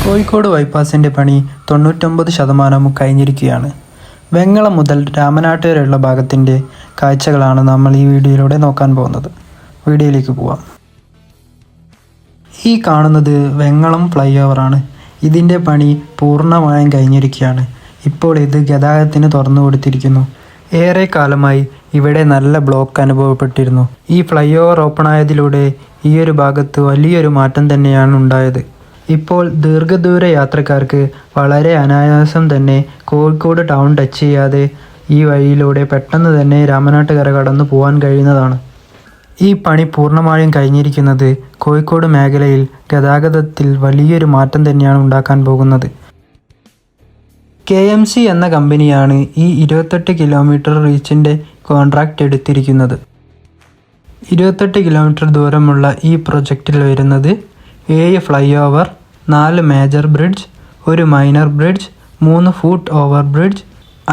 കോഴിക്കോട് ബൈപ്പാസിൻ്റെ പണി 99% കഴിഞ്ഞിരിക്കുകയാണ്. വെങ്ങളം മുതൽ രാമനാട്ട് വരെയുള്ള ഭാഗത്തിൻ്റെ കാഴ്ചകളാണ് നമ്മൾ ഈ വീഡിയോയിലൂടെ നോക്കാൻ പോകുന്നത്. വീഡിയോയിലേക്ക് പോവാം. ഈ കാണുന്നത് വെങ്ങളം ഫ്ലൈ ഓവറാണ്. ഇതിൻ്റെ പണി പൂർണ്ണമായും കഴിഞ്ഞിരിക്കുകയാണ്. ഇപ്പോൾ ഇത് ഗതാഗതത്തിന് തുറന്നു കൊടുത്തിരിക്കുന്നു. ഏറെ കാലമായി ഇവിടെ നല്ല ബ്ലോക്ക് അനുഭവപ്പെട്ടിരുന്നു. ഈ ഫ്ലൈ ഓവർ ഓപ്പൺ ആയതിലൂടെ ഈ ഒരു ഭാഗത്ത് വലിയൊരു മാറ്റം തന്നെയാണ് ഉണ്ടായത്. ഇപ്പോൾ ദീർഘദൂര യാത്രക്കാർക്ക് വളരെ അനായാസം തന്നെ കോഴിക്കോട് ടൗൺ ടച്ച് ചെയ്യാതെ ഈ വഴിയിലൂടെ പെട്ടെന്ന് തന്നെ രാമനാട്ടുകര കടന്നു പോകാൻ കഴിയുന്നതാണ്. ഈ പണി പൂർണ്ണമായും കഴിഞ്ഞിരിക്കുന്നത് കോഴിക്കോട് മേഖലയിൽ ഗതാഗതത്തിൽ വലിയൊരു മാറ്റം തന്നെയാണ് ഉണ്ടാക്കാൻ പോകുന്നത്. KMC എന്ന കമ്പനിയാണ് ഈ 28 കിലോമീറ്റർ റീച്ചിൻ്റെ കോൺട്രാക്റ്റ് എടുത്തിരിക്കുന്നത്. 28 കിലോമീറ്റർ ദൂരമുള്ള ഈ പ്രൊജക്റ്റിൽ വരുന്നത് 7 flyover, 4 major bridge, 1 minor bridge, 3 foot over bridge,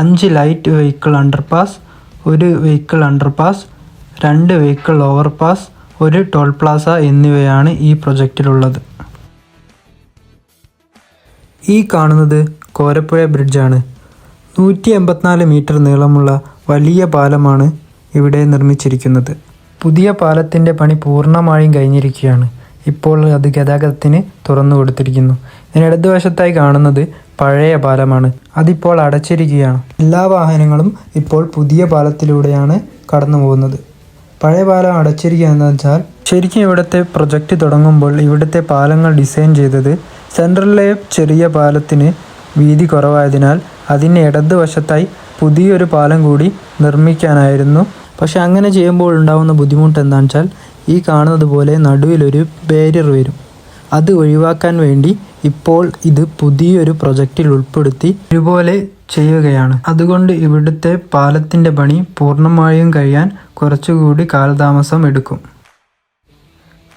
5 light vehicle underpass, 1 vehicle underpass, 2 vehicle overpass, 1 toll plaza എന്നിവയാണ് ഈ പ്രൊജക്റ്റിലുള്ളത്. ഈ കാണുന്നത് കോരപ്പുഴ ബ്രിഡ്ജാണ്. 184 മീറ്റർ നീളമുള്ള വലിയ പാലമാണ് ഇവിടെ നിർമ്മിച്ചിരിക്കുന്നത്. പുതിയ പാലത്തിൻ്റെ പണി പൂർണ്ണമായും കഴിഞ്ഞിരിക്കുകയാണ്. ഇപ്പോൾ അത് ഗതാഗതത്തിന് തുറന്നു കൊടുത്തിരിക്കുന്നു. ഇതിന് ഇടതുവശത്തായി കാണുന്നത് പഴയ പാലമാണ്. അതിപ്പോൾ അടച്ചിരിക്കുകയാണ്. എല്ലാ വാഹനങ്ങളും ഇപ്പോൾ പുതിയ പാലത്തിലൂടെയാണ് കടന്നു പോകുന്നത്. പഴയ പാലം അടച്ചിരിക്കുക എന്ന് വെച്ചാൽ ശരിക്കും ഇവിടുത്തെ പ്രൊജക്റ്റ് തുടങ്ങുമ്പോൾ ഇവിടുത്തെ പാലങ്ങൾ ഡിസൈൻ ചെയ്തത് സെൻട്രലിലെ ചെറിയ പാലത്തിന് വീതി കുറവായതിനാൽ അതിന് ഇടതുവശത്തായി പുതിയൊരു പാലം കൂടി നിർമ്മിക്കാനായിരുന്നു. പക്ഷെ അങ്ങനെ ചെയ്യുമ്പോൾ ഉണ്ടാകുന്ന ബുദ്ധിമുട്ട് എന്താണെന്ന് വെച്ചാൽ ഈ കാണുന്നത് പോലെ നടുവിലൊരു ബാരിയർ വരും. അത് ഒഴിവാക്കാൻ വേണ്ടി ഇപ്പോൾ ഇത് പുതിയൊരു പ്രൊജക്റ്റിൽ ഉൾപ്പെടുത്തി ഇതുപോലെ ചെയ്യുകയാണ്. അതുകൊണ്ട് ഇവിടുത്തെ പാലത്തിൻ്റെ പണി പൂർണ്ണമായും കഴിയാൻ കുറച്ചുകൂടി കാലതാമസം എടുക്കും.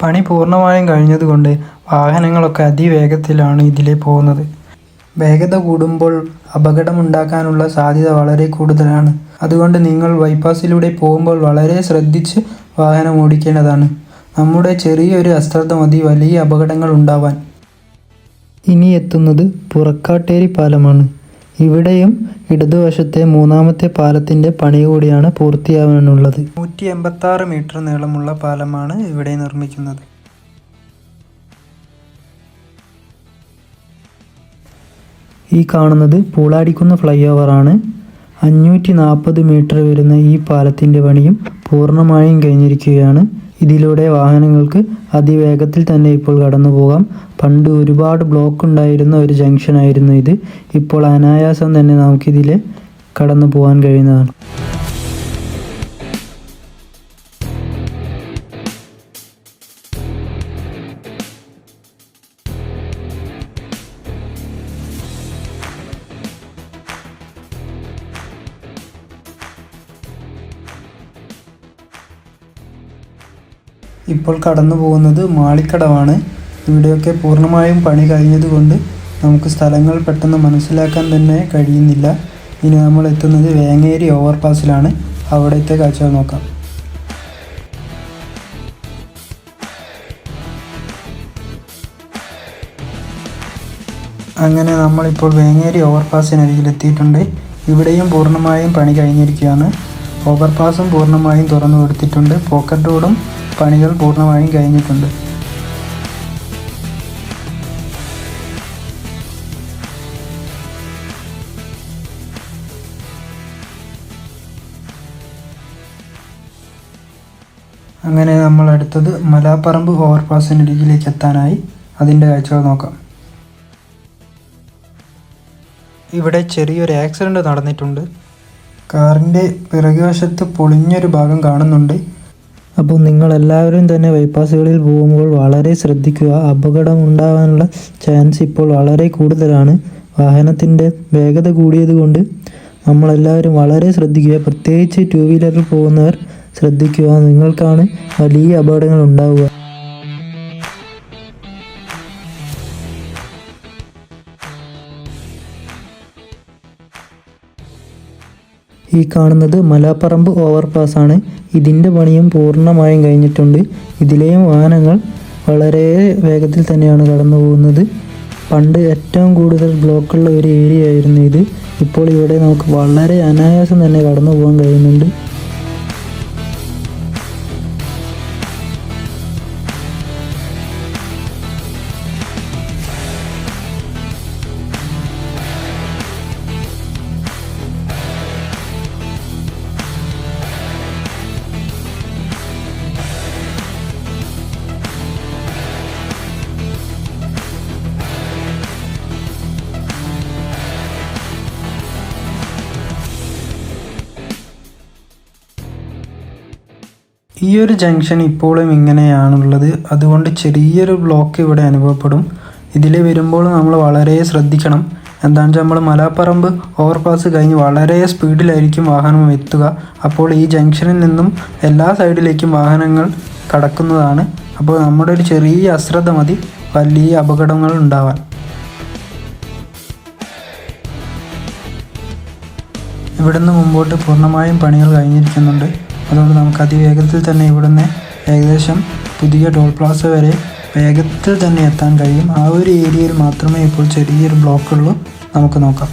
പണി പൂർണ്ണമായും കഴിഞ്ഞതുകൊണ്ട് വാഹനങ്ങളൊക്കെ അതിവേഗത്തിലാണ് ഇതിലെ പോകുന്നത്. വേഗത കൂടുമ്പോൾ അപകടമുണ്ടാക്കാനുള്ള സാധ്യത വളരെ കൂടുതലാണ്. അതുകൊണ്ട് നിങ്ങൾ ബൈപ്പാസിലൂടെ പോകുമ്പോൾ വളരെ ശ്രദ്ധിച്ച് വാഹനം ഓടിക്കേണ്ടതാണ്. നമ്മുടെ ചെറിയൊരു അശ്രദ്ധ മതി വലിയ അപകടങ്ങൾ ഉണ്ടാവാൻ. ഇനി എത്തുന്നത് പുറക്കാട്ടേരി പാലമാണ്. ഇവിടെയും ഇടതുവശത്തെ മൂന്നാമത്തെ പാലത്തിൻ്റെ പണി കൂടിയാണ് പൂർത്തിയാവാനുള്ളത്. 186 മീറ്റർ നീളമുള്ള പാലമാണ് ഇവിടെ നിർമ്മിക്കുന്നത്. ഈ കാണുന്നത് പൂളാടിക്കുന്ന് ഫ്ലൈ ഓവറാണ്. 540 മീറ്റർ വരുന്ന ഈ പാലത്തിൻ്റെ പണിയും പൂർണ്ണമായും കഴിഞ്ഞിരിക്കുകയാണ്. ഇതിലൂടെ വാഹനങ്ങൾക്ക് അതിവേഗത്തിൽ തന്നെ ഇപ്പോൾ കടന്നു പോകാം. പണ്ട് ഒരുപാട് ബ്ലോക്ക് ഉണ്ടായിരുന്ന ഒരു ജംഗ്ഷനായിരുന്നു ഇത്. ഇപ്പോൾ അനായാസം തന്നെ നമുക്കിതിൽ കടന്നു പോകാൻ കഴിയുന്നതാണ്. ഇപ്പോൾ കടന്നു പോകുന്നത് മാളിക്കടവാണ്. ഇവിടെയൊക്കെ പൂർണ്ണമായും പണി കഴിഞ്ഞതുകൊണ്ട് നമുക്ക് സ്ഥലങ്ങൾ പെട്ടെന്ന് മനസ്സിലാക്കാൻ തന്നെ കഴിയുന്നില്ല. ഇനി നമ്മൾ എത്തുന്നത് വേങ്ങേരി ഓവർപാസിലാണ്. അവിടുത്തെ കാഴ്ചകൾ നോക്കാം. അങ്ങനെ നമ്മളിപ്പോൾ വേങ്ങേരി ഓവർപാസിനരികിലെത്തിയിട്ടുണ്ട്. ഇവിടെയും പൂർണ്ണമായും പണി കഴിഞ്ഞിരിക്കുകയാണ്. ഓവർപാസും പൂർണ്ണമായും തുറന്നു കൊടുത്തിട്ടുണ്ട്. പോക്കറ്റ് റോഡും പണികൾ പൂർണ്ണമായും കഴിഞ്ഞിട്ടുണ്ട്. അങ്ങനെ നമ്മൾ അടുത്തത് മലാപ്പറമ്പ് ഓവർപാസിനരികിലേക്ക് എത്താനായി. അതിൻ്റെ കാഴ്ചകൾ നോക്കാം. ഇവിടെ ചെറിയൊരു ആക്സിഡൻറ്റ് നടന്നിട്ടുണ്ട്. കാറിൻ്റെ പിറകുവശത്ത് പൊളിഞ്ഞൊരു ഭാഗം കാണുന്നുണ്ട്. അപ്പോൾ നിങ്ങളെല്ലാവരും തന്നെ ബൈപ്പാസുകളിൽ പോകുമ്പോൾ വളരെ ശ്രദ്ധിക്കുക. അപകടം ഉണ്ടാകാനുള്ള ചാൻസ് ഇപ്പോൾ വളരെ കൂടുതലാണ്. വാഹനത്തിൻ്റെ വേഗത കൂടിയത് കൊണ്ട് നമ്മളെല്ലാവരും വളരെ ശ്രദ്ധിക്കുക. പ്രത്യേകിച്ച് 2 വീലറിൽ പോകുന്നവർ ശ്രദ്ധിക്കുക. നിങ്ങൾക്കാണ് വലിയ അപകടങ്ങൾ ഉണ്ടാവുക. ഈ കാണുന്നത് മലാപ്പറമ്പ് ഓവർപാസാണ്. ഇതിൻ്റെ പണിയും പൂർണ്ണമായും കഴിഞ്ഞിട്ടുണ്ട്. ഇതിലെയും വാഹനങ്ങൾ വളരെ വേഗത്തിൽ തന്നെയാണ് കടന്നു പോകുന്നത്. പണ്ട് ഏറ്റവും കൂടുതൽ ബ്ലോക്കുള്ള ഒരു ഏരിയ ആയിരുന്നു ഇത്. ഇപ്പോൾ ഇവിടെ നമുക്ക് വളരെ അനായാസം തന്നെ കടന്നു പോകാൻ കഴിയുന്നുണ്ട്. ഈ ഒരു ജംഗ്ഷൻ ഇപ്പോഴും ഇങ്ങനെയാണുള്ളത്. അതുകൊണ്ട് ചെറിയൊരു ബ്ലോക്ക് ഇവിടെ അനുഭവപ്പെടും. ഇതിൽ വരുമ്പോൾ നമ്മൾ വളരെ ശ്രദ്ധിക്കണം. എന്താണെന്ന് വെച്ചാൽ നമ്മൾ മലാപ്പറമ്പ് ഓവർപാസ് കഴിഞ്ഞ് വളരെ സ്പീഡിലായിരിക്കും വാഹനം എത്തുക. അപ്പോൾ ഈ ജംഗ്ഷനിൽ നിന്നും എല്ലാ സൈഡിലേക്കും വാഹനങ്ങൾ കടക്കുന്നതാണ്. അപ്പോൾ നമ്മുടെ ഒരു ചെറിയ അശ്രദ്ധ മതി വലിയ അപകടങ്ങൾ ഉണ്ടാവാൻ. ഇവിടുന്ന് മുമ്പോട്ട് പൂർണ്ണമായും പണികൾ കഴിഞ്ഞിരിക്കുന്നുണ്ട്. അതുകൊണ്ട് നമുക്ക് അതിവേഗത്തിൽ തന്നെ ഇവിടുന്ന് ഏകദേശം പുതിയ ടോൾ പ്ലാസ വരെ വേഗത്തിൽ തന്നെ എത്താൻ കഴിയും. ആ ഒരു ഏരിയയിൽ മാത്രമേ ഇപ്പോൾ ചെറിയൊരു ബ്ലോക്കുള്ളൂ. നമുക്ക് നോക്കാം.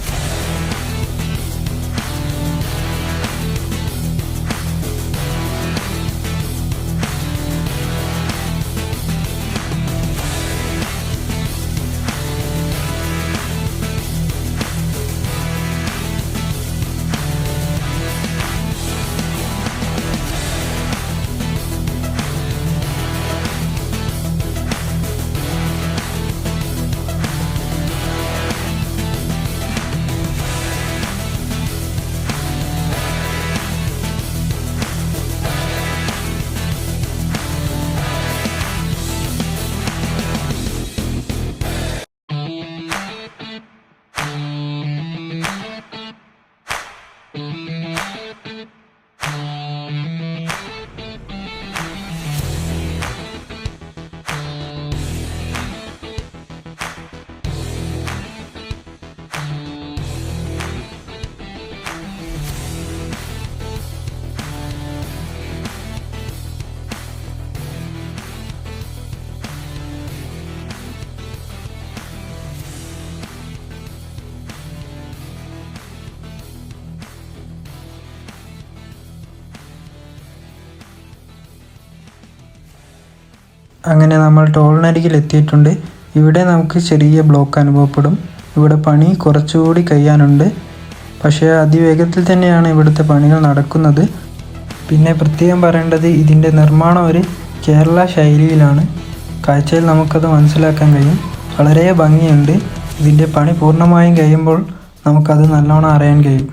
അങ്ങനെ നമ്മൾ ടോളിനരികിൽ എത്തിയിട്ടുണ്ട്. ഇവിടെ നമുക്ക് ചെറിയ ബ്ലോക്ക് അനുഭവപ്പെടും. ഇവിടെ പണി കുറച്ചുകൂടി കഴിയാനുണ്ട്. പക്ഷേ അതിവേഗത്തിൽ തന്നെയാണ് ഇവിടുത്തെ പണികൾ നടക്കുന്നത്. പിന്നെ പ്രത്യേകം പറയേണ്ടത് ഇതിൻ്റെ നിർമ്മാണം ഒരു കേരള ശൈലിയിലാണ്. കാഴ്ചയിൽ നമുക്കത് മനസ്സിലാക്കാൻ കഴിയും. വളരെ ഭംഗിയുണ്ട്. ഇതിൻ്റെ പണി പൂർണ്ണമായും കഴിയുമ്പോൾ നമുക്കത് നല്ലോണം അറിയാൻ കഴിയും.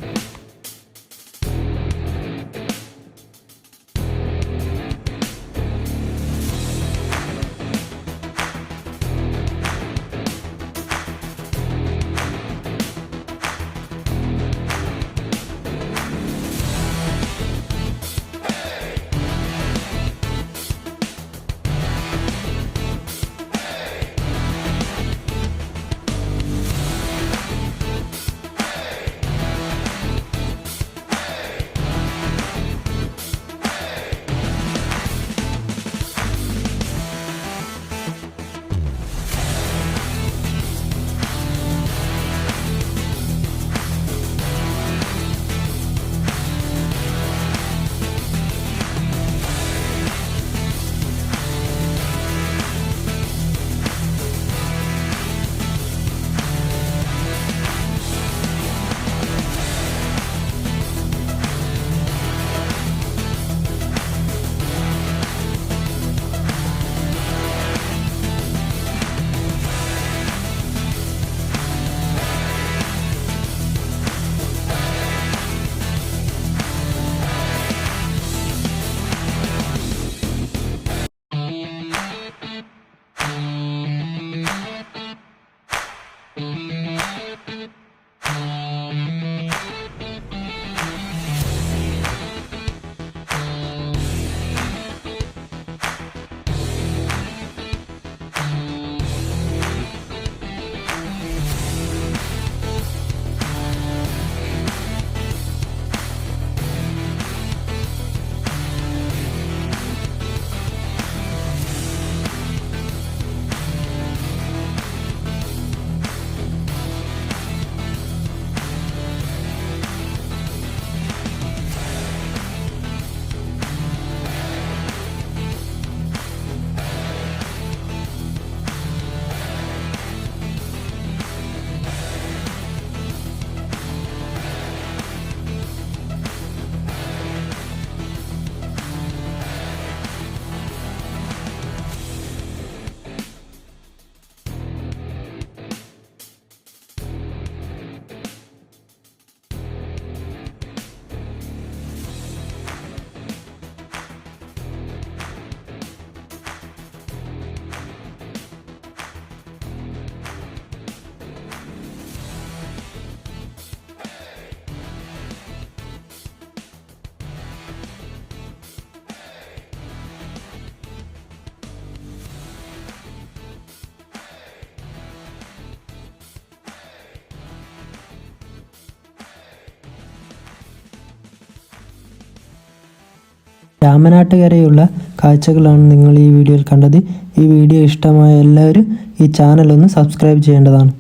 രാമനാട്ടുകരയുള്ള കാഴ്ചകളാണ് നിങ്ങൾ ഈ വീഡിയോയിൽ കണ്ടത്. ഈ വീഡിയോ ഇഷ്ടമായ എല്ലാവരും ഈ ചാനൽ ഒന്ന് സബ്സ്ക്രൈബ് ചെയ്യേണ്ടതാണ്.